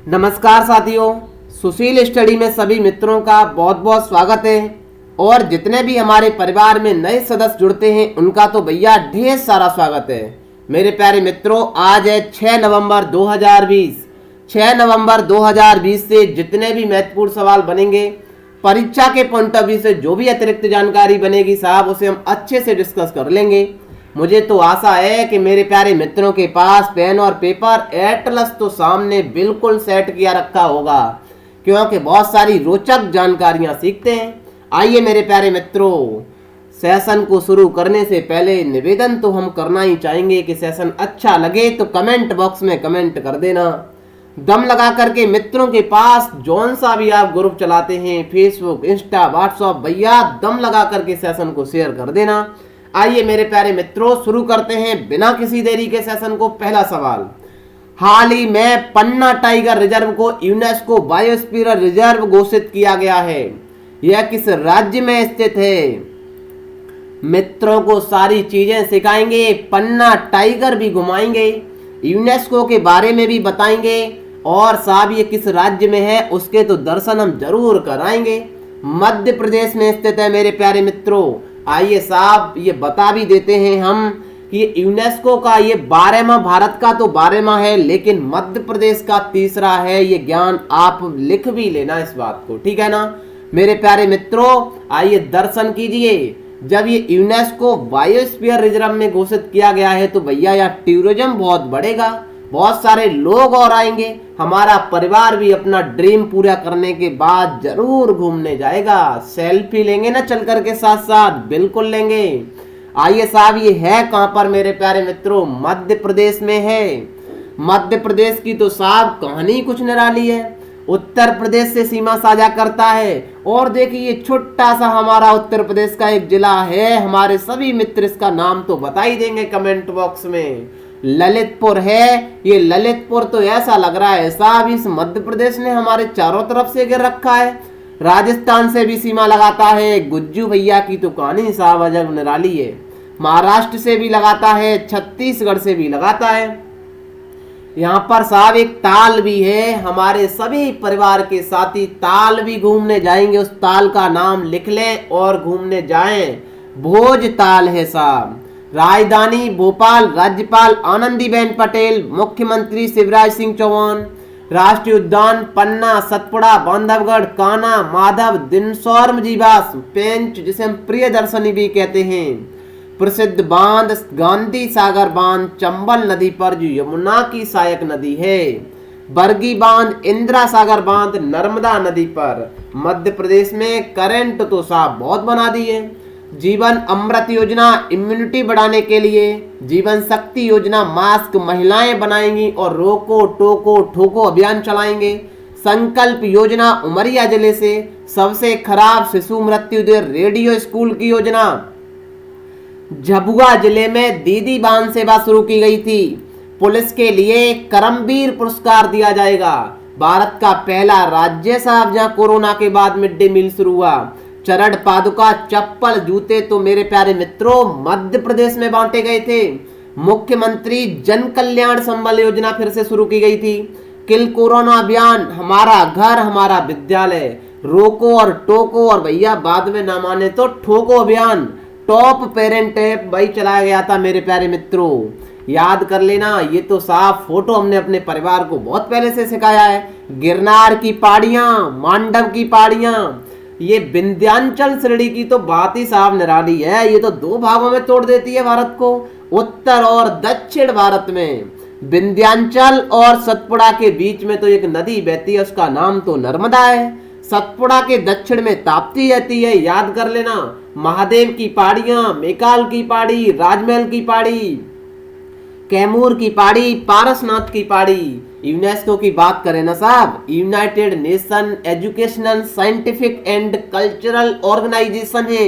नमस्कार साथियों, सुशील स्टडी में सभी मित्रों का बहुत बहुत स्वागत है। और जितने भी हमारे परिवार में नए सदस्य जुड़ते हैं उनका तो भैया ढेर सारा स्वागत है। मेरे प्यारे मित्रों, आज है 6 नवंबर 2020। 6 नवंबर 2020 से जितने भी महत्वपूर्ण सवाल बनेंगे, परीक्षा के पॉइंट ऑफ व्यू से जो भी अतिरिक्त जानकारी बनेगी साहब, उसे हम अच्छे से डिस्कस कर लेंगे। मुझे तो आशा है कि मेरे प्यारे मित्रों के पास पेन और पेपर एटलस तो सामने बिल्कुल सेट किया रखा होगा, क्योंकि बहुत सारी रोचक जानकारियां सीखते हैं। आइए मेरे प्यारे मित्रों, सेशन को शुरू करने से पहले निवेदन तो हम करना ही चाहेंगे कि सेशन अच्छा लगे तो कमेंट बॉक्स में कमेंट कर देना। दम लगा करके मित्रों के पास जौन सा भी आप ग्रुप चलाते हैं, फेसबुक, इंस्टा, व्हाट्सएप, भैया दम लगा करके सेशन को शेयर कर देना। आइए मेरे प्यारे मित्रों, शुरू करते हैं बिना किसी देरी के सेशन को। पहला सवाल, हाल ही में पन्ना टाइगर रिजर्व को यूनेस्को बायोस्फीयर रिजर्व घोषित किया गया है। यह किस राज्य में स्थित है? मित्रों को सारी चीजें सिखाएंगे, पन्ना टाइगर भी घुमाएंगे, यूनेस्को के बारे में भी बताएंगे और साहब ये किस राज्य में है उसके तो दर्शन हम जरूर कराएंगे। मध्य प्रदेश में स्थित है मेरे प्यारे मित्रों। आइए साहब ये बता भी देते हैं हम कि ये यूनेस्को का ये 12वां, भारत का तो 12वां है, लेकिन मध्य प्रदेश का तीसरा है। ये ज्ञान आप लिख भी लेना इस बात को, ठीक है ना मेरे प्यारे मित्रों। आइए दर्शन कीजिए, जब ये यूनेस्को बायोस्फीयर रिजर्व में घोषित किया गया है तो भैया यहाँ टूरिज्म बहुत बढ़ेगा, बहुत सारे लोग और आएंगे। हमारा परिवार भी अपना ड्रीम पूरा करने के बाद जरूर घूमने जाएगा। सेल्फी लेंगे ना चल करके साथ साथ, बिल्कुल लेंगे। आइए साहब ये है कहां पर मेरे प्यारे मित्रों? मध्य प्रदेश में है। मध्य प्रदेश की तो साहब कहानी कुछ निराली है। उत्तर प्रदेश से सीमा साझा करता है। और देखिए ये छोटा सा हमारा उत्तर प्रदेश का एक जिला है। हमारे सभी मित्र इसका नाम तो बता ही देंगे कमेंट बॉक्स में। ललितपुर है। ये ललितपुर तो ऐसा लग रहा है साहब इस मध्य प्रदेश ने हमारे चारों तरफ से घेर रखा है। राजस्थान से भी सीमा लगाता है। गुज्जू भैया की तो कहानी साहब अजब निराली है। महाराष्ट्र से भी लगाता है, छत्तीसगढ़ से भी लगाता है। यहाँ पर साहब एक ताल भी है। हमारे सभी परिवार के साथी ताल भी घूमने जाएंगे। उस ताल का नाम लिख लें और घूमने जाएं। भोज ताल है साहब। राजधानी भोपाल, राज्यपाल आनंदीबेन पटेल, मुख्यमंत्री शिवराज सिंह चौहान। राष्ट्रीय उद्यान पन्ना, सतपुड़ा, बांधवगढ़, कान्हा, माधव, दिनसौर, जीवास, पेंच जिसे हम प्रियदर्शनी भी कहते हैं। प्रसिद्ध बांध गांधी सागर बांध चंबल नदी पर जो यमुना की सहायक नदी है। बरगी बांध, इंदिरा सागर बांध नर्मदा नदी पर। मध्य प्रदेश में करंट तो साहब बहुत बना दी है। जीवन अमृत योजना इम्यूनिटी बढ़ाने के लिए। जीवन शक्ति योजना मास्क महिलाएं बनाएंगी और रोको टोको ठोको अभियान चलाएंगे। संकल्प योजना उमरिया जिले से। सबसे खराब शिशु मृत्यु दर रेडियो स्कूल की योजना। झाबुआ जिले में दीदी बांध सेवा शुरू की गई थी। पुलिस के लिए करमवीर पुरस्कार दिया जाएगा। भारत का पहला राज्य साहब जहां कोरोना के बाद मिड डे मील शुरू हुआ। चरण पादुका, चप्पल, जूते तो मेरे प्यारे मित्रों मध्य प्रदेश में बांटे गए थे। मुख्यमंत्री जन कल्याण संबल योजना फिर से शुरू की गई थी। किल कोरोना अभियान, हमारा घर हमारा विद्यालय, रोको और टोको और भैया बाद में ना माने तो ठोको अभियान। टॉप पेरेंट ऐप भाई चलाया गया था मेरे प्यारे मित्रों, याद कर लेना। ये तो साफ फोटो हमने अपने परिवार को बहुत पहले से सिखाया है। गिरनार की पहाड़ियां, मांडव की पहाड़ियां, ये विंध्याचल श्रेणी की तो बात ही साहब निराली है। ये तो दो भागों में तोड़ देती है भारत को, उत्तर और दक्षिण भारत में। विंध्याचल और सतपुड़ा के बीच में तो एक नदी बहती है, उसका नाम तो नर्मदा है। सतपुड़ा के दक्षिण में ताप्ती रहती है, याद कर लेना। महादेव की पहाड़ियां, मेकाल की पहाड़ी, राजमहल की पहाड़ी, कैमूर की पहाड़ी, पारसनाथ की पहाड़ी। यूनेस्को की बात करें ना साहब, United Nation Educational Scientific and Cultural Organisation है।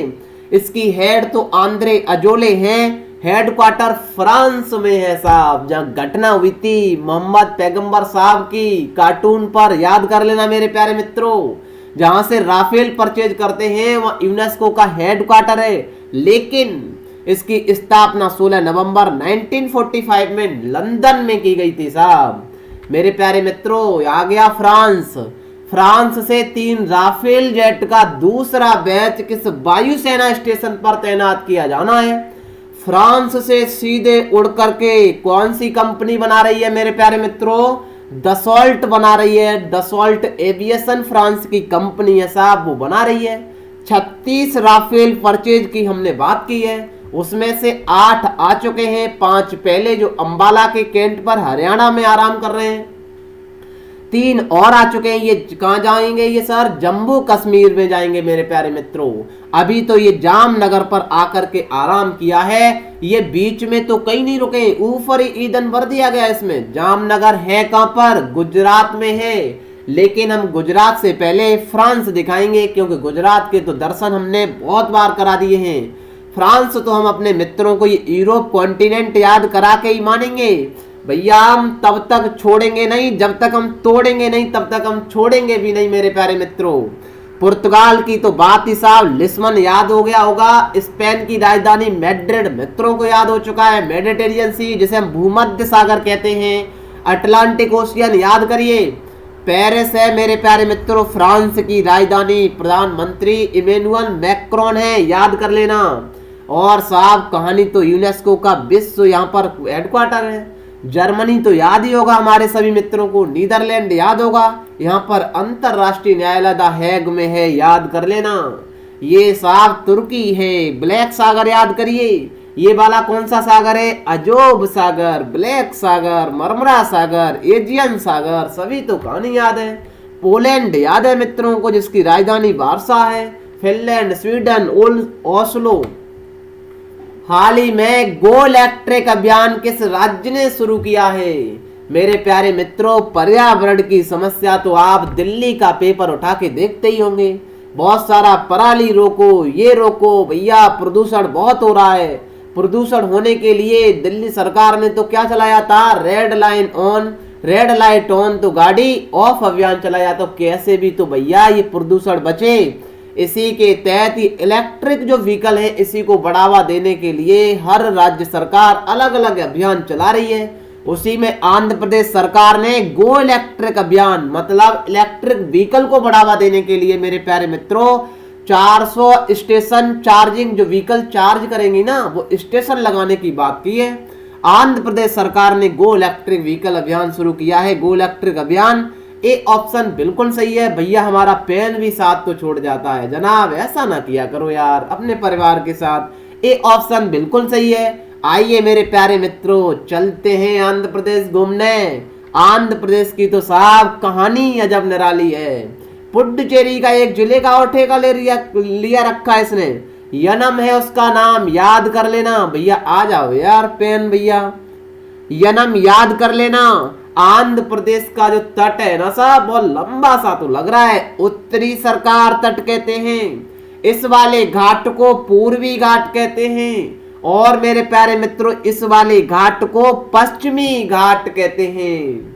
इसकी हेड तो आंद्रे अजोले हैं। हेडक्वार्टर फ्रांस में है साहब, जहां घटना हुई थी मोहम्मद पैगंबर साहब की कार्टून पर, याद कर लेना मेरे प्यारे मित्रों। जहां से राफेल परचेज करते हैं वह यूनेस्को का हेडक्वार्टर है। लेकिन इसकी स्थापना 16 नवंबर 1945 में लंदन में की गई थी साहब। मेरे प्यारे मित्रों, आ गया फ्रांस। फ्रांस से 3 राफेल जेट का दूसरा बैच किस वायुसेना स्टेशन पर तैनात किया जाना है। फ्रांस से सीधे उड़ करके कौन सी कंपनी बना रही है मेरे प्यारे मित्रों? दसॉल्ट बना रही है। दसॉल्ट एविएशन फ्रांस की कंपनी है साहब, वो बना रही है। 36 राफेल परचेज की हमने बात की है, उसमें से 8 आ चुके हैं, 5 पहले जो अंबाला के कैंट पर हरियाणा में आराम कर रहे हैं, 3 और आ चुके हैं। ये कहां जाएंगे? ये सर जम्मू कश्मीर में जाएंगे मेरे प्यारे मित्रों। अभी तो ये जामनगर पर आकर के आराम किया है, ये बीच में तो कहीं नहीं रुके, ऊपर ही ईंधन भर दिया गया इसमें। जामनगर है कहां पर? गुजरात में है, लेकिन हम गुजरात से पहले फ्रांस दिखाएंगे, क्योंकि गुजरात के तो दर्शन हमने बहुत बार करा दिए हैं। फ्रांस तो हम अपने मित्रों को ये यूरोप कॉन्टिनेंट याद करा के ही मानेंगे भैया। हम तब तक छोड़ेंगे नहीं जब तक हम तोड़ेंगे नहीं, तब तक हम छोड़ेंगे भी नहीं मेरे प्यारे मित्रों। पुर्तगाल की तो बात ही साहब, लिस्बन याद हो गया होगा। स्पेन की राजधानी मैड्रिड मित्रों को याद हो चुका है। मेडिटेरियन सी, जिसे हम भूमध्य सागर कहते हैं, अटलांटिक ओशियन याद करिए। पेरिस है मेरे प्यारे मित्रों फ्रांस की राजधानी, प्रधानमंत्री इमैनुअल मैक्रोन है, याद कर लेना। और साहब कहानी तो यूनेस्को का विश्व यहाँ पर हेडक्वार्टर है। जर्मनी तो याद ही होगा हमारे सभी मित्रों को। नीदरलैंड याद होगा, यहाँ पर अंतरराष्ट्रीय न्यायालय द हैग में है, याद कर लेना। ये साहब तुर्की है। ब्लैक सागर याद करिए। ये वाला कौन सा सागर है? अजोब सागर, ब्लैक सागर, मरमरा सागर, एजियन सागर, सभी तो कहानी याद है। पोलैंड याद है मित्रों को, जिसकी राजधानी वार्सा है। Finland, Sweden, Oslo. हाल ही में गो इलेक्ट्रिक अभियान किस राज्य ने शुरू किया है? मेरे प्यारे मित्रों, पर्यावरण की समस्या तो आप दिल्ली का पेपर उठा के देखते ही होंगे। बहुत सारा पराली रोको, ये रोको भैया, प्रदूषण बहुत हो रहा है। प्रदूषण होने के लिए दिल्ली सरकार ने तो क्या चलाया था? Red line on, red light on तो गाड़ी ऑफ अभियान चलाया। तो कैसे भी तो भैया ये प्रदूषण बचे। इसी के तहत ही इलेक्ट्रिक जो व्हीकल है, इसी को बढ़ावा देने के लिए हर राज्य सरकार अलग अलग अभियान चला रही है। उसी में आंध्र प्रदेश सरकार ने गो इलेक्ट्रिक अभियान, मतलब इलेक्ट्रिक व्हीकल को बढ़ावा देने के लिए मेरे प्यारे मित्रों 400 स्टेशन चार्जिंग, जो व्हीकल चार्ज करेंगी ना, वो स्टेशन लगाने की बात की है। आंध्र प्रदेश सरकार ने गो इलेक्ट्रिक व्हीकल अभियान शुरू किया है। गो इलेक्ट्रिक अभियान, ए ऑप्शन बिल्कुल सही है भैया। हमारा पेन भी साथ तो छोड़ जाता है जनाब, ऐसा ना किया करो यार अपने परिवार के साथ। ए ऑप्शन बिल्कुल सही है। आइए मेरे प्यारे मित्रों, चलते हैं आंध्र प्रदेश घूमने। आंध्र प्रदेश की तो साहब कहानी अजब निराली है। पुडुचेरी का एक जिले का और ठेका लिया रखा है इसने। यनम है उसका नाम, याद कर लेना भैया। आ जाओ यार पेन भैया, यनम याद कर लेना। आंध्र प्रदेश का जो तट है ना साहब, बहुत लंबा सा तो लग रहा है। उत्तरी सरकार तट कहते हैं। इस वाले घाट को पूर्वी घाट कहते हैं, और मेरे प्यारे मित्रों इस वाले घाट को पश्चिमी घाट कहते हैं।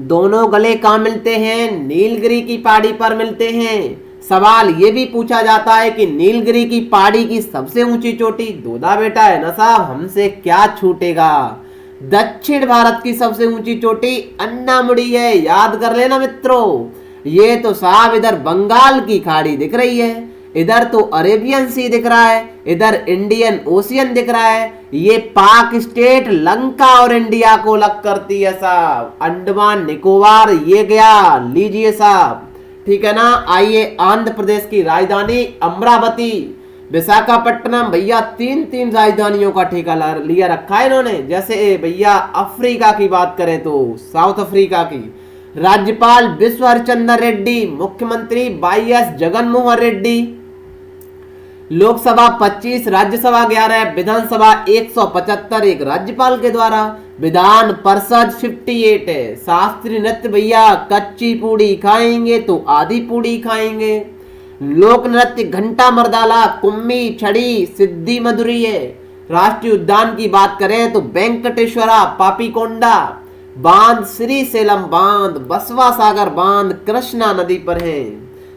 दोनों गले कहाँ मिलते हैं? नीलगिरी की पहाड़ी पर मिलते हैं। सवाल ये भी पूछा जाता है कि नीलगिरी की पहाड़ी की सबसे ऊंची चोटी, दोदा बेटा है ना साहब, हमसे क्या छूटेगा। दक्षिण भारत की सबसे ऊंची चोटी अन्नामुड़ी है, याद कर लेना मित्रों। ये तो साहब इधर बंगाल की खाड़ी दिख रही है, इधर तो अरेबियन सी दिख रहा है, इधर इंडियन ओशियन दिख रहा है। ये पाक स्टेट लंका और इंडिया को अलग करती है साहब। अंडमान निकोबार ये गया, लीजिए साहब, ठीक है ना। आइए आंध्र प्रदेश की राजधानी अमरावती, विशाखापट्टनम, भैया 3 राजधानियों का ठेका लिया रखा है इन्होंने। जैसे भैया अफ्रीका की बात करें तो साउथ अफ्रीका की राज्यपाल विश्व हरिचंद्र रेड्डी, मुख्यमंत्री YS जगनमोहन रेड्डी। लोकसभा 25, राज्यसभा 11, विधानसभा 175 एक राज्यपाल के द्वारा, विधान परिषद 58 है। शास्त्रीय नृत्य भैया, कच्ची पूड़ी खाएंगे तो आधी पूड़ी खाएंगे। लोक नृत्य घंटा मर्दाला, कुम्मी, छड़ी, सिद्धि मधुरी है। राष्ट्रीय उद्यान की बात करें तो वेंकटेश्वरा, पापीकोंडा, बांध श्री सेलम बांध, बसवा सागर बांध कृष्णा नदी पर है।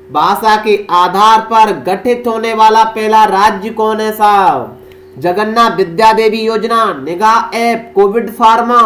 भाषा के आधार पर गठित होने वाला पहला राज्य कौन है साहब? जगन्नाथ विद्या देवी योजना, निगाह ऐप, कोविड फार्मा,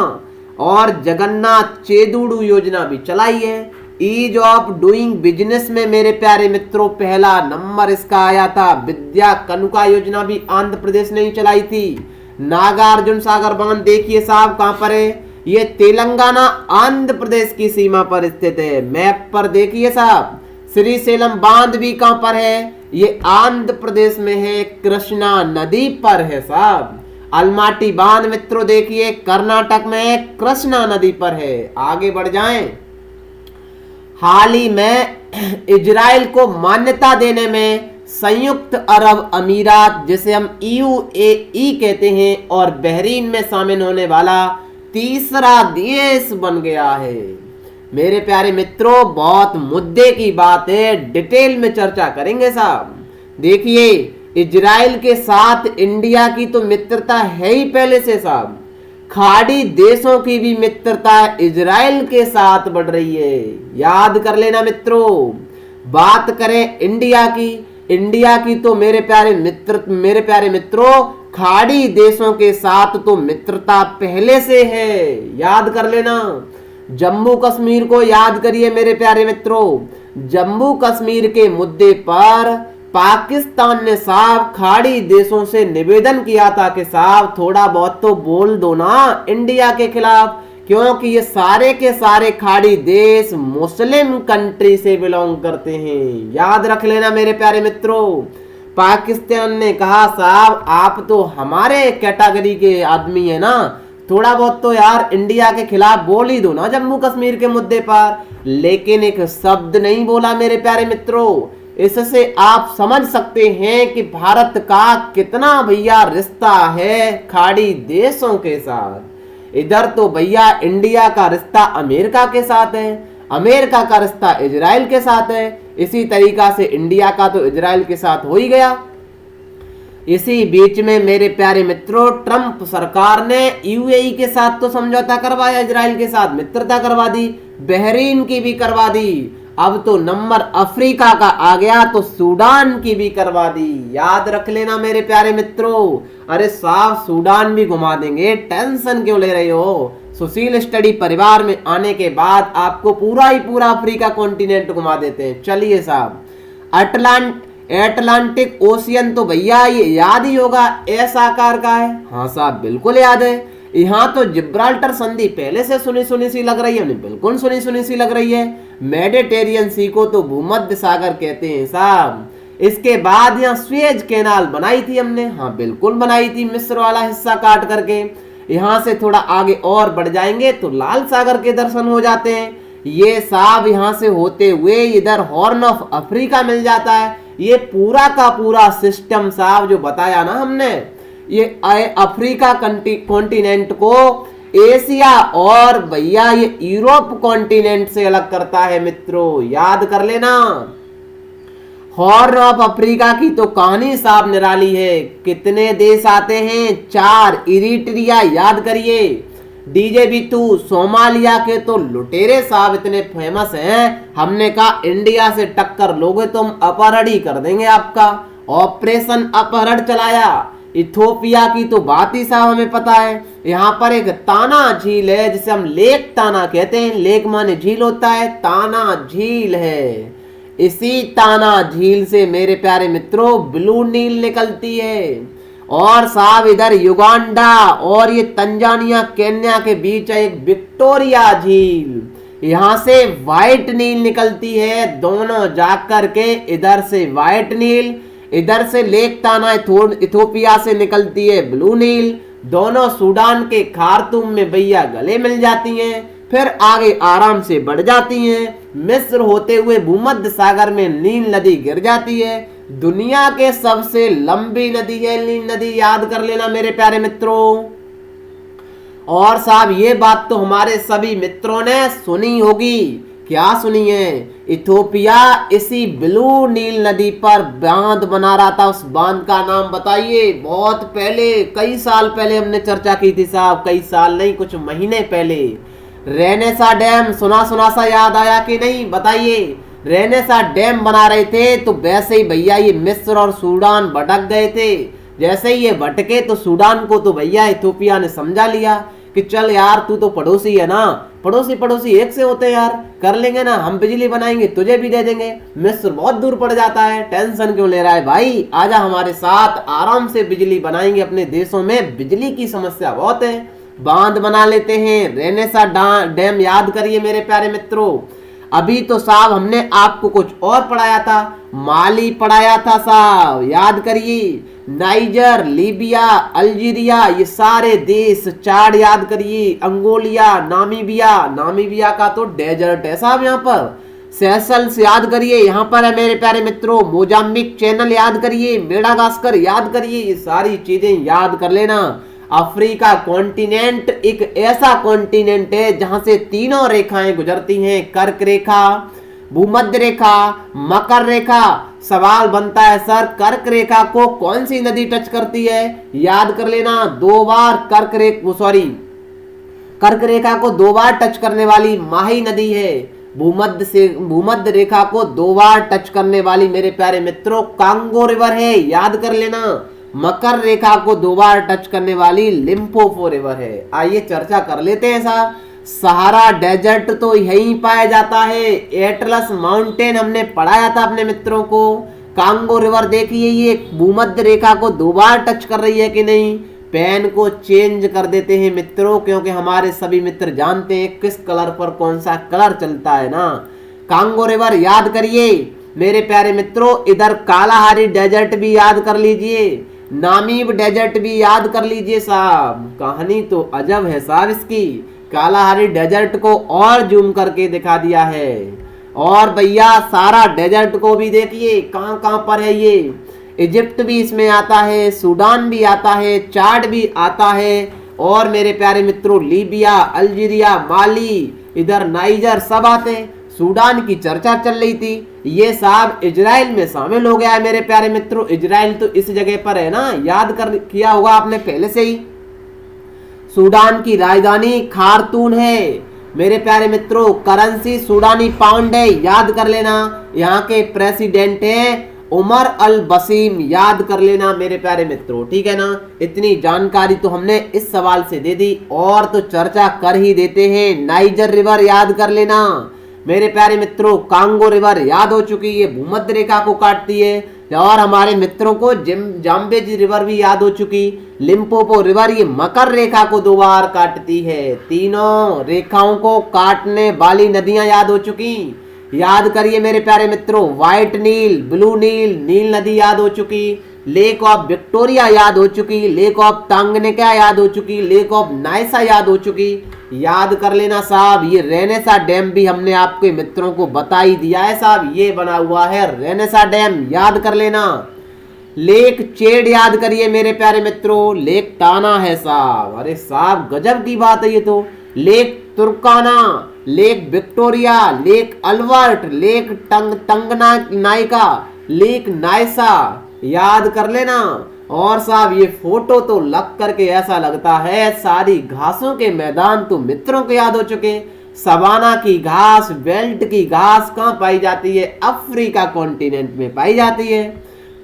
और जगन्नाथ चेदुड़ू योजना भी चलाई है। ईज ऑफ डूइंग बिजनेस में मेरे प्यारे मित्रों पहला नंबर इसका आया था। विद्या कनुका योजना भी आंध्र प्रदेश ने ही चलाई थी। नागार्जुन सागर बांध देखिए साहब कहां पर है, ये तेलंगाना आंध्र प्रदेश की सीमा पर स्थित है। मैप पर देखिए साहब, श्रीशैलम बांध भी कहां पर है, ये आंध्र प्रदेश में है, कृष्णा नदी पर है साहब। अलमाटी बांध मित्रों देखिए कर्नाटक में कृष्णा नदी पर है। आगे बढ़ जाएं, हाल ही में इजराइल को मान्यता देने में संयुक्त अरब अमीरात, जिसे हम यूएई कहते हैं, और बहरीन में शामिल होने वाला तीसरा देश बन गया है। मेरे प्यारे मित्रों बहुत मुद्दे की बात है, डिटेल में चर्चा करेंगे साहब। देखिए इजराइल के साथ इंडिया की तो मित्रता है ही पहले से साहब, खाड़ी देशों की भी मित्रता इजराइल के साथ बढ़ रही है, याद कर लेना मित्रों। बात करें इंडिया की तो मेरे प्यारे मित्रों खाड़ी देशों के साथ तो मित्रता पहले से है, याद कर लेना। जम्मू कश्मीर को याद करिए मेरे प्यारे मित्रों, जम्मू कश्मीर के मुद्दे पर पाकिस्तान ने साहब खाड़ी देशों से निवेदन किया था कि साहब थोड़ा बहुत तो बोल दो ना इंडिया के खिलाफ, क्योंकि ये सारे के सारे खाड़ी देश मुस्लिम कंट्री से बिलोंग करते हैं, याद रख लेना मेरे प्यारे मित्रों। पाकिस्तान ने कहा साहब आप तो हमारे कैटेगरी के आदमी है ना, थोड़ा बहुत तो यार इंडिया के खिलाफ बोल ही दो ना जम्मू कश्मीर के मुद्दे पर, लेकिन एक शब्द नहीं बोला मेरे प्यारे मित्रों। इससे आप समझ सकते हैं कि भारत का कितना भैया रिश्ता है खाड़ी देशों के साथ। इधर तो भैया इंडिया का रिश्ता अमेरिका के साथ है, अमेरिका का रिश्ता इजराइल के साथ है, इसी तरीका से इंडिया का तो इजराइल के साथ हो ही गया। इसी बीच में मेरे प्यारे मित्रों ट्रंप सरकार ने यूएई के साथ तो समझौता करवाया, इजराइल के साथ मित्रता करवा दी, बहरीन की भी करवा दी, अब तो नंबर अफ्रीका का आ गया तो सूडान की भी करवा दी, याद रख लेना मेरे प्यारे मित्रों। अरे साफ सूडान भी घुमा देंगे, टेंशन क्यों ले रहे हो। सुशील स्टडी परिवार में आने के बाद आपको पूरा ही पूरा अफ्रीका कॉन्टिनेंट घुमा देते हैं। चलिए साहब, अटलांटिक ओशियन तो भैया ये याद ही होगा, एस आकार का है। हाँ साहब बिल्कुल याद है। यहाँ तो जिब्राल्टर संधि पहले से सुनी सुनी सी लग रही है, बिल्कुल सुनी सुनी सी लग रही है। मेडिटेरियन सी को तो भूमध्य सागर कहते हैं साहब। इसके बाद यहाँ स्वेज कैनाल बनाई थी हमने, हाँ बिल्कुल बनाई थी, मिस्र वाला हिस्सा काट करके। यहाँ से थोड़ा आगे और बढ़ जाएंगे तो लाल सागर के दर्शन हो जाते हैं। ये साहब यहाँ से होते हुए इधर हॉर्न ऑफ अफ्रीका मिल जाता है। ये पूरा का पूरा सिस्टम साहब जो बताया ना हमने, ये अफ्रीका कॉन्टिनेंट को एशिया और भैया ये यूरोप कॉन्टिनेंट से अलग करता है मित्रों, याद कर लेना। हॉर्न ऑफ अफ्रीका की तो कहानी साहब निराली है। कितने देश आते हैं? 4। इरिट्रिया याद करिए। डीजे बितू सोमालिया के तो लुटेरे साहब इतने फेमस हैं, हमने कहा इंडिया से टक्कर लोगे तो हम अपहरण ही कर देंगे आपका। ऑपरेशन अपहरण चलाया। इथोपिया की तो बात ही साहब हमें पता है। यहाँ पर एक ताना झील है जिसे हम लेक ताना कहते हैं, लेक माने झील होता है, ताना झील है। इसी ताना झील से मेरे प्यारे मित्रों ब्लू नील निकलती है। और साहब इधर युगांडा और ये तंजानिया केन्या के बीच है एक विक्टोरिया झील, यहाँ से व्हाइट नील निकलती है। दोनों जाकर के इधर से व्हाइट नील, इधर से लेक ताना इथोपिया से निकलती है ब्लू नील। दोनों सूडान के खार्तूम में भैया गले मिल जाती हैं, फिर आगे आराम से बढ़ जाती हैं। मिस्र होते हुए भूमध्य सागर में नील नदी गिर जाती है। दुनिया के सबसे लंबी नदी है नील नदी, याद कर लेना मेरे प्यारे मित्रों। और साहब ये बात तो हमारे सभी मित्रों ने सुनी होगी। क्या सुनी है? इथोपिया इसी ब्लू नील नदी पर बांध बना रहा था। उस बांध का नाम बताइए। बहुत पहले, कई साल पहले हमने चर्चा की थी साहब, कई साल नहीं कुछ महीने पहले। रेनेसा डैम सुना सा याद आया कि नहीं बताइए। रेनेसा डैम बना रहे थे तो वैसे ही भैया ये मिस्र और सूडान भटक गए थे। जैसे ही ये भटके तो सूडान को तो भैया इथोपिया ने समझा लिया कि चल यार तू तो पड़ोसी है ना, पड़ोसी पड़ोसी एक से होते हैं यार, कर लेंगे ना, हम बिजली बनाएंगे तुझे भी दे देंगे। मिस्र बहुत दूर पड़ जाता है, टेंशन क्यों ले रहा है भाई, आजा हमारे साथ, आराम से बिजली बनाएंगे। अपने देशों में बिजली की समस्या बहुत है, बांध बना लेते हैं। रेनेसा डैम याद करिए मेरे प्यारे मित्रों। अभी तो साहब हमने आपको कुछ और पढ़ाया था, माली पढ़ाया था साहब, याद करिए। नाइजर, लीबिया, अल्जीरिया, ये सारे देश चार याद करिए। अंगोलिया, नामीबिया, नामीबिया का तो डेजर्ट है साहब यहाँ पर। सेशल्स याद करिए, यहाँ पर है मेरे प्यारे मित्रों। मोजाम्बिक चैनल याद करिए, मेडागास्कर याद करिए, ये सारी चीजें याद कर लेना। अफ्रीका कॉन्टिनेंट एक ऐसा कॉन्टिनेंट है जहां से तीनों रेखाएं गुजरती हैं, कर्क रेखा, भूमध्य रेखा, मकर रेखा। सवाल बनता है सर कर्क रेखा को कौन सी नदी टच करती है, याद कर लेना। दो बार कर्क रेखा को दो बार टच करने वाली माही नदी है। भूमध्य रेखा को दो बार टच करने वाली मेरे प्यारे मित्रों कांगो रिवर है, याद कर लेना। मकर रेखा को दो बार टच करने वाली लिम्पोपो रिवर है। आइए चर्चा कर लेते हैं साहब। सहारा डेजर्ट तो यहीं पाया जाता है। एटलस माउंटेन हमने पढ़ाया था अपने मित्रों को। कांगो रिवर देखिए, ये भूमध्य रेखा को दो बार टच कर रही है कि नहीं। पेन को चेंज कर देते हैं मित्रों, क्योंकि हमारे सभी मित्र जानते हैं किस कलर पर कौन सा कलर चलता है ना। कांगो रिवर याद करिए मेरे प्यारे मित्रों। इधर कालाहारी डेजर्ट भी याद कर लीजिए, नामीब डेजर्ट भी याद कर लीजिए साहब। कहानी तो अजब है साहब इसकी। कालाहारी डेजर्ट को और जूम करके दिखा दिया है। और भैया सारा डेजर्ट को भी देखिए कहां कहां पर है ये। इजिप्ट भी इसमें आता है, सूडान भी आता है, चाड भी आता है, और मेरे प्यारे मित्रों लीबिया, अल्जीरिया, माली, इधर नाइजर सब आते हैं। सूडान की चर्चा चल रही थी, ये साहब इजराइल में शामिल हो गया है मेरे प्यारे मित्रों। इजराइल तो इस जगह पर है ना, याद कर किया होगा आपने पहले से ही। सूडान की राजधानी खार्तूम है मेरे प्यारे मित्रों। करेंसी सूडानी पाउंड है, याद कर लेना। यहाँ के प्रेसिडेंट हैं उमर अल बसीम, याद कर लेना मेरे प्यारे मित्रों, ठीक है ना। इतनी जानकारी तो हमने इस सवाल से दे दी, और तो चर्चा कर ही देते हैं। नाइजर रिवर याद कर लेना मेरे प्यारे मित्रों। कांगो रिवर याद हो चुकी है, भूमध्य रेखा को काटती है। और हमारे मित्रों को जाम्बेजी रिवर भी याद हो चुकी। लिम्पोपो रिवर ये मकर रेखा को दो बार काटती है। तीनों रेखाओं को काटने वाली नदियां याद हो चुकी। याद करिए मेरे प्यारे मित्रों। व्हाइट नील, ब्लू नील, नील नदी याद हो चुकी। लेक ऑफ विक्टोरिया याद हो चुकी। लेक ऑफ टांगनेका याद हो चुकी। लेक ऑफ नाइसा याद हो चुकी। याद कर लेना साहब। ये रेनेसा डैम भी हमने आपके मित्रों को बता ही दिया है साहब, ये बना हुआ है रेनेसा डैम, याद कर लेना। लेक चेड याद करिए मेरे प्यारे मित्रों। लेक टाना है साहब, अरे साहब गजब की बात है ये तो। Lake तुर्काना, lake Victoria, lake Albert, lake Nykaa, lake Naisa, याद कर लेना। और साहब ये फोटो तो लग करके ऐसा लगता है सारी घासों के मैदान तो मित्रों को याद हो चुके। सवाना की घास, बेल्ट की घास कहाँ पाई जाती है, अफ्रीका कॉन्टिनेंट में पाई जाती है।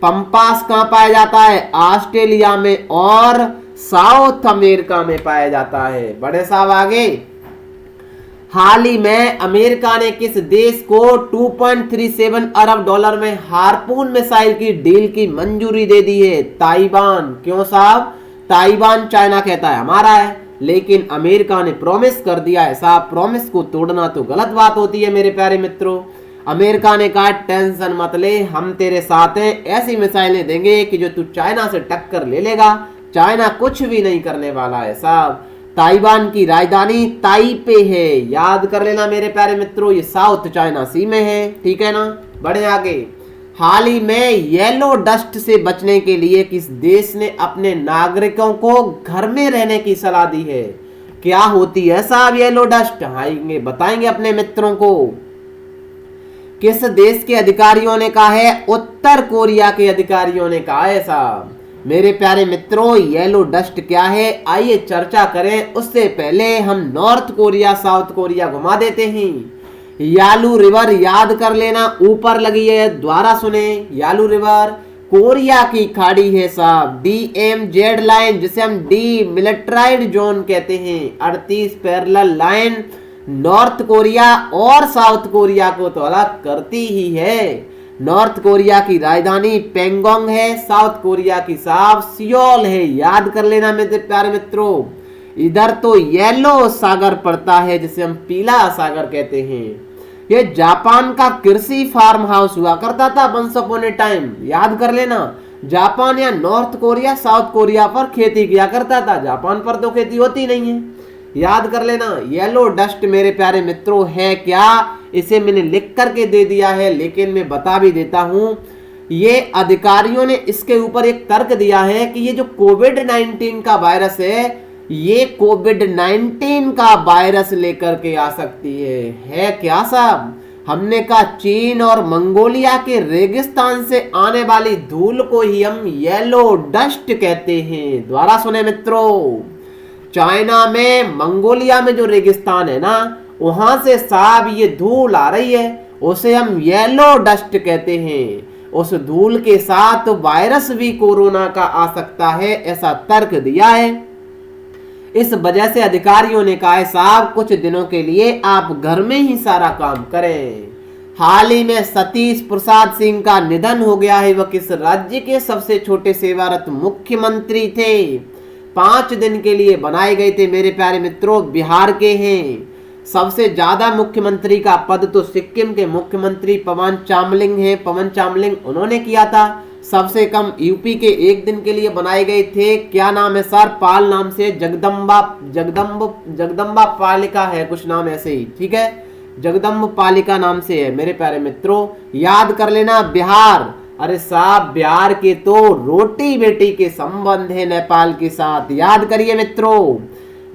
पंपास कहाँ पाया जाता है, ऑस्ट्रेलिया में और साउथ अमेरिका में पाया जाता है। बड़े साहब आगे, हाल ही में अमेरिका ने किस देश को 2.37 अरब डॉलर में हार्पून मिसाइल की डील की मंजूरी दे दी है, ताइवान। क्यों साहब, ताइवान चाइना कहता है हमारा है, लेकिन अमेरिका ने प्रॉमिस कर दिया है साहब। प्रॉमिस को तोड़ना तो गलत बात होती है मेरे प्यारे मित्रों। अमेरिका ने कहा टेंशन मत ले, हम तेरे साथ हैं, ऐसी मिसाइलें देंगे कि जो तू चाइना से टक्कर ले लेगा, चाइना कुछ भी नहीं करने वाला है साहब। ताइवान की राजधानी ताइपे है, याद कर लेना मेरे प्यारे मित्रों, ये साउथ चाइना सी में है, ठीक है ना। बढ़े आगे, हाल ही में येलो डस्ट से बचने के लिए किस देश ने अपने नागरिकों को घर में रहने की सलाह दी है। क्या होती है साहब येलो डस्ट, आएंगे बताएंगे अपने मित्रों को। किस देश के अधिकारियों ने कहा है, उत्तर कोरिया के अधिकारियों ने कहा है साहब। मेरे प्यारे मित्रों येलो डस्ट क्या है, आइए चर्चा करें। उससे पहले हम नॉर्थ कोरिया साउथ कोरिया घुमा देते हैं। यालू रिवर याद कर लेना, ऊपर लगी है, द्वारा सुने। यालू रिवर कोरिया की खाड़ी है साहब, DMZ लाइन जिसे हम डी मिलिट्राइड जोन कहते हैं, 38 पैरेलल लाइन नॉर्थ कोरिया और साउथ कोरिया को तो अलग करती ही है। नॉर्थ कोरिया की राजधानी पेंगोंग है, साउथ कोरिया की साहब सियोल है, याद कर लेना मेरे प्यारे मित्रों। इधर तो येलो सागर पड़ता है जिसे हम पीला सागर कहते हैं। ये जापान का कृषि फार्म हाउस हुआ करता था वंस अपॉन ए टाइम, याद कर लेना। जापान या नॉर्थ कोरिया साउथ कोरिया पर खेती किया करता था, जापान पर तो खेती होती नहीं है, याद कर लेना। येलो डस्ट मेरे प्यारे मित्रों है क्या, इसे मैंने लिख करके दे दिया है, लेकिन मैं बता भी देता हूं। ये अधिकारियों ने इसके ऊपर एक तर्क दिया है कि ये जो कोविड-19 का वायरस है, ये कोविड-19 का वायरस लेकर के आ सकती है क्या साहब। हमने कहा चीन और मंगोलिया के रेगिस्तान से आने वाली धूल को ही हम येलो डस्ट कहते हैं। दोबारा सुने मित्रों, चाइना में मंगोलिया में जो रेगिस्तान है ना, वहां से साहब ये धूल आ रही है, उसे हम येलो डस्ट कहते हैं। उस धूल के साथ वायरस भी कोरोना का आ सकता है, ऐसा तर्क दिया है। इस वजह से अधिकारियों ने कहा है साहब कुछ दिनों के लिए आप घर में ही सारा काम करें। हाल ही में सतीश प्रसाद सिंह का निधन हो गया है। वह किस राज्य के सबसे छोटे सेवारत मुख्यमंत्री थे? 5 दिन के लिए बनाए गए थे मेरे प्यारे मित्रों, बिहार के हैं। सबसे ज्यादा मुख्यमंत्री का पद तो सिक्किम के मुख्यमंत्री पवन चामलिंग हैं, पवन चामलिंग उन्होंने किया था। सबसे कम यूपी के 1 दिन के लिए बनाए गए थे, क्या नाम है सर, पाल नाम से, जगदम्बा पालिका है कुछ नाम ऐसे ही, ठीक है, जगदम्ब पालिका नाम से है मेरे प्यारे मित्रों, याद कर लेना। बिहार, अरे साहब बिहार के तो रोटी बेटी के संबंध है नेपाल के साथ, याद करिए मित्रों।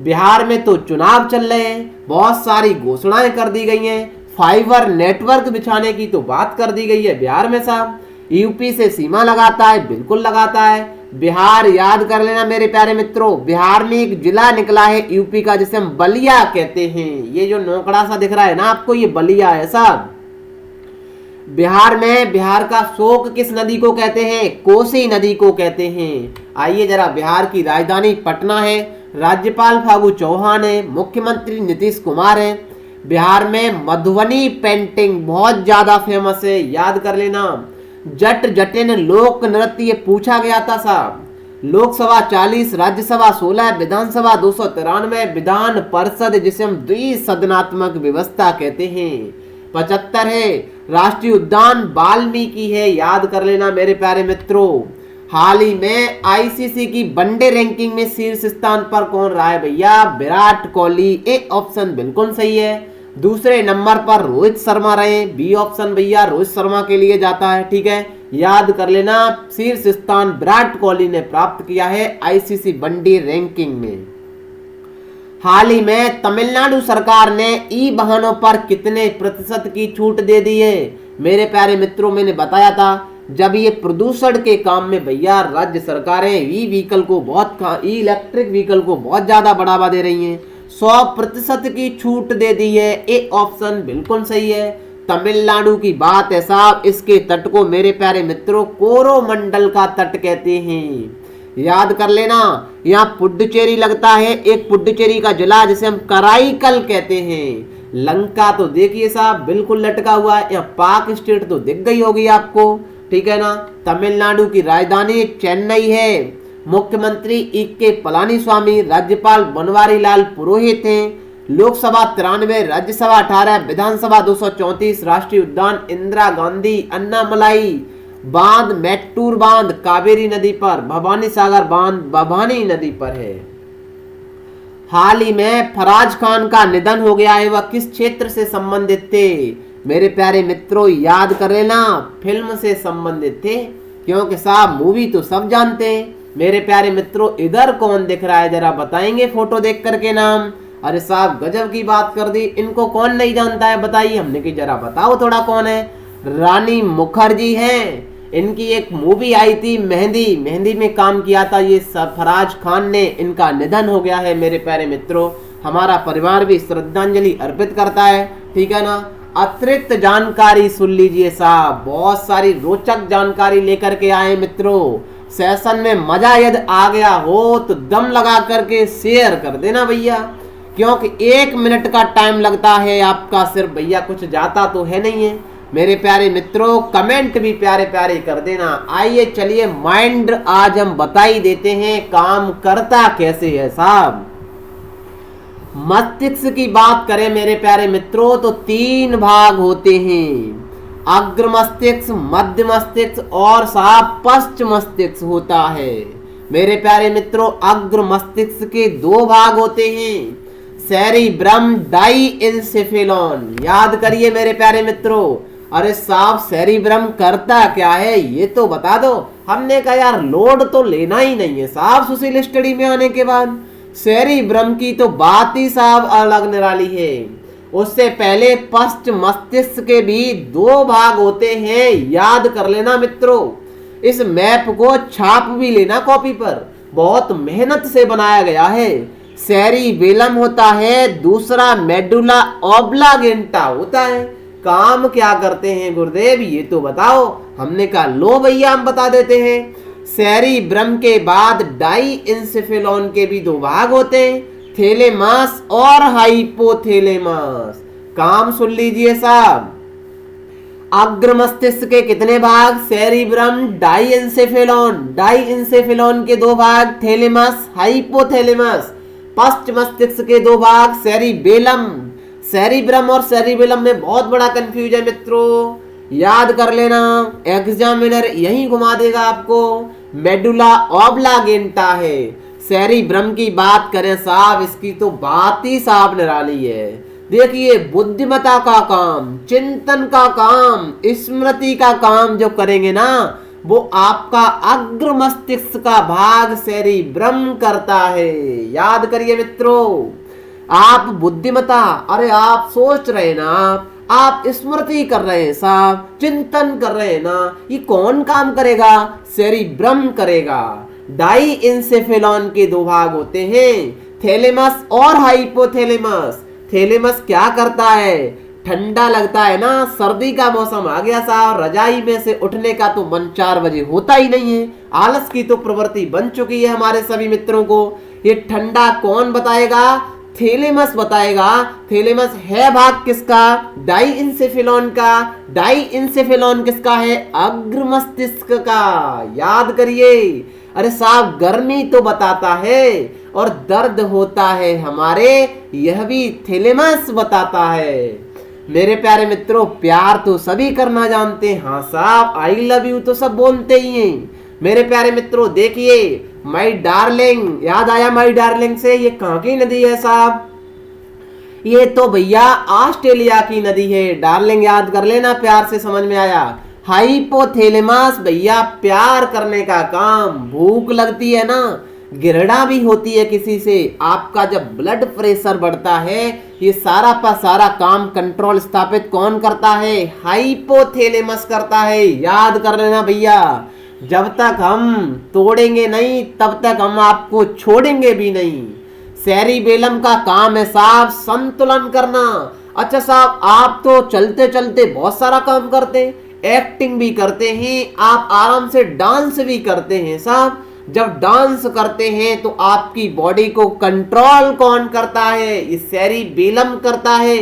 बिहार में तो चुनाव चल रहे हैं, बहुत सारी घोषणाएं कर दी गई हैं, फाइबर नेटवर्क बिछाने की तो बात कर दी गई है बिहार में साहब। यूपी से सीमा लगाता है, बिल्कुल लगाता है बिहार, याद कर लेना मेरे प्यारे मित्रों। बिहार में एक जिला निकला है यूपी का जिसे हम बलिया कहते हैं। ये जो नोकड़ा सा दिख रहा है ना आपको, ये बलिया है साहब। बिहार में, बिहार का शोक किस नदी को कहते हैं? कोसी नदी को कहते हैं। आइए जरा, बिहार की राजधानी पटना है, राज्यपाल फागू चौहान है, मुख्यमंत्री नीतीश कुमार है। बिहार में मधुबनी पेंटिंग बहुत ज्यादा फेमस है, याद कर लेना। जट जटिन लोक नृत्य पूछा गया था साहब। लोकसभा 40, राज्यसभा 16, विधानसभा 293, विधान परिषद जिसे हम द्विसदनात्मक व्यवस्था कहते हैं 75 है। राष्ट्रीय उद्यान वाल्मीकि है, याद कर लेना मेरे प्यारे मित्रों। हाल ही में आईसीसी की वनडे रैंकिंग में शीर्ष स्थान पर कौन रहा है भैया? विराट कोहली, ए ऑप्शन बिल्कुल सही है। दूसरे नंबर पर रोहित शर्मा रहे, बी ऑप्शन भैया रोहित शर्मा के लिए जाता है, ठीक है, याद कर लेना। शीर्ष स्थान विराट कोहली ने प्राप्त किया है आईसीसी वनडे रैंकिंग में। हाल ही में तमिलनाडु सरकार ने ई वाहनों पर कितने प्रतिशत की छूट दे दी है? मेरे प्यारे मित्रों, मैंने बताया था जब ये प्रदूषण के काम में भैया राज्य सरकारें ई व्हीकल को बहुत, ई इलेक्ट्रिक व्हीकल को बहुत ज्यादा बढ़ावा दे रही हैं, 100% की छूट दे दी है। ए ऑप्शन बिल्कुल सही है। तमिलनाडु की बात है साहब, इसके तट को मेरे प्यारे मित्रों कोरोमंडल का तट कहते हैं, याद कर लेना। यहाँ पुडुचेरी लगता है, एक पुडुचेरी का जिला जिसे हम कराईकल कहते हैं। लंका तो देखिए साहब बिल्कुल लटका हुआ है, यहाँ पाक स्टेट तो दिख गई होगी आपको, ठीक है ना। तमिलनाडु की राजधानी चेन्नई है। मुख्यमंत्री E.K. पलानीस्वामी, राज्यपाल बनवारी लाल पुरोहित हैं। लोकसभा 93, राज्यसभा 18, विधानसभा 234, राष्ट्रीय उद्यान इंदिरा गांधी अन्नामलाई बांध, मैट्टूर बांध कावेरी नदी पर, भवानी सागर बांध भवानी नदी पर है। हाल ही में फराज खान का निधन हो गया है, वह किस क्षेत्र से संबंधित थे? मेरे प्यारे मित्रों याद कर लेना, फिल्म से संबंधित थे, क्योंकि साहब मूवी तो सब जानते हैं। मेरे प्यारे मित्रों इधर कौन दिख रहा है जरा बताएंगे फोटो देख करके नाम? अरे साहब गजब की बात कर दी, इनको कौन नहीं जानता है बताइए, हमने कि जरा बताओ थोड़ा कौन है। रानी मुखर्जी हैं, इनकी एक मूवी आई थी मेहंदी, मेहंदी में काम किया था ये फराज खान ने, इनका निधन हो गया है मेरे प्यारे मित्रों। हमारा परिवार भी श्रद्धांजलि अर्पित करता है, ठीक है ना। अतिरिक्त जानकारी सुन लीजिए साहब। बहुत सारी रोचक जानकारी लेकर के आए मित्रों। सेशन में मजा यदि आ गया हो तो दम लगा करके शेयर कर देना भैया, क्योंकि 1 मिनट का टाइम लगता है आपका, सिर्फ भैया कुछ जाता तो है नहीं है। मेरे प्यारे मित्रों कमेंट भी प्यारे प्यारे कर देना। आइए चलिए माइंड आज हम बता ही देते हैं काम करता कैसे है साहब। मस्तिष्क की बात करें मेरे प्यारे मित्रों तो 3 भाग होते हैं, अग्र मस्तिष्क, मध्य मस्तिष्क और साहब पश्च मस्तिष्क होता है। मेरे प्यारे मित्रों अग्र मस्तिष्क के 2 भाग होते हैं, सेरिब्रम डाइएन्सेफेलॉन। याद करिए मेरे प्यारे मित्रों। अरे साहब सेरिब्रम करता क्या है ये तो बता दो। हमने कहा यार लोड तो लेना ही नहीं है साहब सोशल स्टडी में आने के बाद। सेरिब्रम की तो बात ही साहब अलग निराली है। उससे पहले पश्च मस्तिष्क के भी 2 भाग होते हैं, याद कर लेना मित्रों। इस मैप को छाप भी लेना कॉपी पर, बहुत मेहनत से बनाया गया है। सेरिबेलम होता है, दूसरा मेडुला ऑब्लागेंटा होता है। काम क्या करते हैं गुरुदेव ये तो बताओ। हमने कहा लो भैया हम बता देते हैं। सेरिब्रम के बाद डाइएन्सेफेलॉन के भी 2 भाग होते हैं, थैलेमस और हाइपोथैलेमस। काम सुन लीजिए साहब। अग्र मस्तिष्क के कितने भाग, सेरिब्रम डाइएन्सेफेलॉन। डाइएन्सेफेलॉन के 2 भाग, थैलेमस हाइपोथैलेमस। पश्च मस्तिष्क के 2 भाग, सेरिबेलम। सेरिब्रम और सेरिबेलम में बहुत बड़ा कंफ्यूजन मित्रों, याद कर लेना, एग्जामिनर यही घुमा देगा आपको। मेडुला ऑब्लागेंटा है। सेरिब्रम की बात करें साहब, इसकी तो बात ही साहब निराली है। देखिए बुद्धिमत्ता का काम, चिंतन का काम, स्मृति का काम जो करेंगे ना वो आपका अग्र मस्तिष्क का भाग सेरिब्रम करता है। याद करिए मित्रों। आप बुद्धिमत्ता, अरे आप सोच रहे ना, आप स्मृति कर रहे हैं साहब, चिंतन कर रहे हैं ना, ये कौन काम करेगा, सेरिब्रम करेगा। डाइएन्सेफेलॉन के 2 भाग होते हैं, थैलेमस और हाइपोथैलेमस। थैलेमस क्या करता है, ठंडा लगता है ना, सर्दी का मौसम आ गया साहब, रजाई में से उठने का तो मन 4 बजे होता ही नहीं है। आलस की तो प्रवृत्ति बन चुकी है हमारे सभी मित्रों को। ये ठंडा कौन बताएगा, थैलेमस बताएगा। थैलेमस है भाग किसका, डाइएन्सेफेलॉन का। डाइएन्सेफेलॉन किसका है, अग्र मस्तिष्क का। याद करिए। अरे साहब गर्मी तो बताता है और दर्द होता है हमारे, यह भी थैलेमस बताता है। मेरे प्यारे मित्रों प्यार तो सभी करना जानते हैं, हाँ साहब आई लव यू तो सब बोलते ही हैं। मेरे प्यारे मित्रों देखिए माई डार्लिंग, याद आया माई डार्लिंग से, ये कहाँ की नदी है साहब, ये तो भैया ऑस्ट्रेलिया की नदी है। डार्लिंग याद कर लेना, प्यार से समझ में आया। हाइपोथैलेमस भैया प्यार करने का काम, भूख लगती है ना, घृणा भी होती है किसी से, आपका जब ब्लड प्रेशर बढ़ता है, ये सारा का सारा काम कंट्रोल स्थापित कौन करता है, हाइपोथैलेमस करता है। याद कर लेना भैया, जब तक हम तोड़ेंगे नहीं तब तक हम आपको छोड़ेंगे भी नहीं। सेरिबेलम का काम है साहब संतुलन करना। अच्छा साहब आप तो चलते चलते बहुत सारा काम करते हैं, एक्टिंग भी करते हैं, आप आराम से डांस भी करते हैं साहब। जब डांस करते हैं तो आपकी बॉडी को कंट्रोल कौन करता है, ये सेरिबेलम करता है।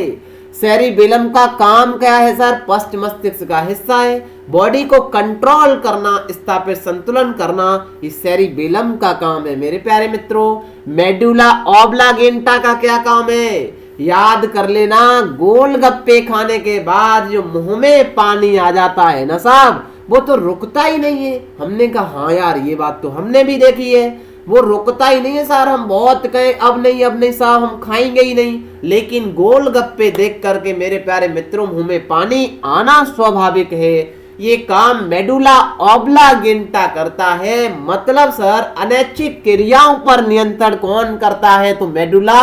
सेरिबेलम का काम क्या है सर, पश्च मस्तिष्क का हिस्सा है। बॉडी को कंट्रोल करना, स्थापित संतुलन करना, ये सेरिबेलम का काम है। मेरे प्यारे मित्रों मेडुला ऑब्लागेंटा का क्या काम है, याद कर लेना। गोलगप्पे खाने के बाद जो मुंह में पानी आ जाता है ना साहब, वो तो रुकता ही नहीं है। हमने कहा हाँ यार ये बात तो हमने भी देखी है, वो रुकता ही नहीं है सर। हम बहुत कहे अब नहीं साहब हम खाएंगे ही नहीं, लेकिन गोलगप्पे देख करके मेरे प्यारे मित्रों मुंह में पानी आना स्वाभाविक है। ये काम मेडुला ऑब्लागेंटा करता है। मतलब सर अनैच्छिक क्रियाओं पर नियंत्रण कौन करता है, तो मेडुला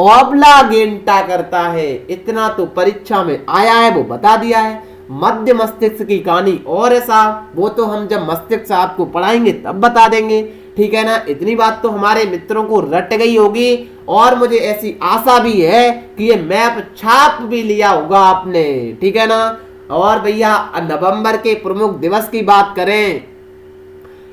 ऑब्लागेंटा करता है। इतना तो परीक्षा में आया है, वो बता दिया है। मध्य मस्तिष्क की कहानी और है साहब, वो तो हम जब मस्तिष्क आपको पढ़ाएंगे तब बता देंगे। ठीक है ना। इतनी बात तो हमारे मित्रों को रट गई होगी और मुझे ऐसी आशा भी है कि ये मैप छाप भी लिया होगा आपने, ठीक है ना। और भैया नवंबर के प्रमुख दिवस की बात करें,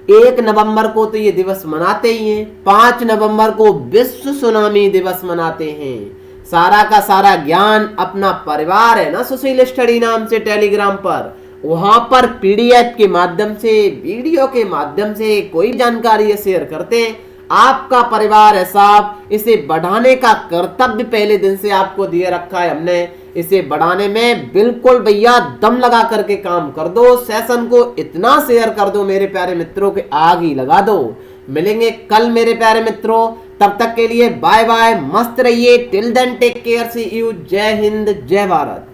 1 नवंबर को तो ये दिवस मनाते ही हैं, 5 नवंबर को विश्व सुनामी दिवस मनाते हैं। सारा का सारा ज्ञान अपना परिवार है ना सुशील स्टडी नाम से टेलीग्राम पर, वहां पर पीडीएफ के माध्यम से, वीडियो के माध्यम से कोई जानकारी शेयर करते हैं। आपका परिवार है साहब, इसे बढ़ाने का कर्तव्य पहले दिन से आपको दिए रखा है हमने। इसे बढ़ाने में बिल्कुल भैया दम लगा करके काम कर दो, सेशन को इतना शेयर कर दो मेरे प्यारे मित्रों के आग ही लगा दो। मिलेंगे कल मेरे प्यारे मित्रों, तब तक के लिए बाय बाय, मस्त रहिए। Till then take care, see you, Jai Hind जय भारत।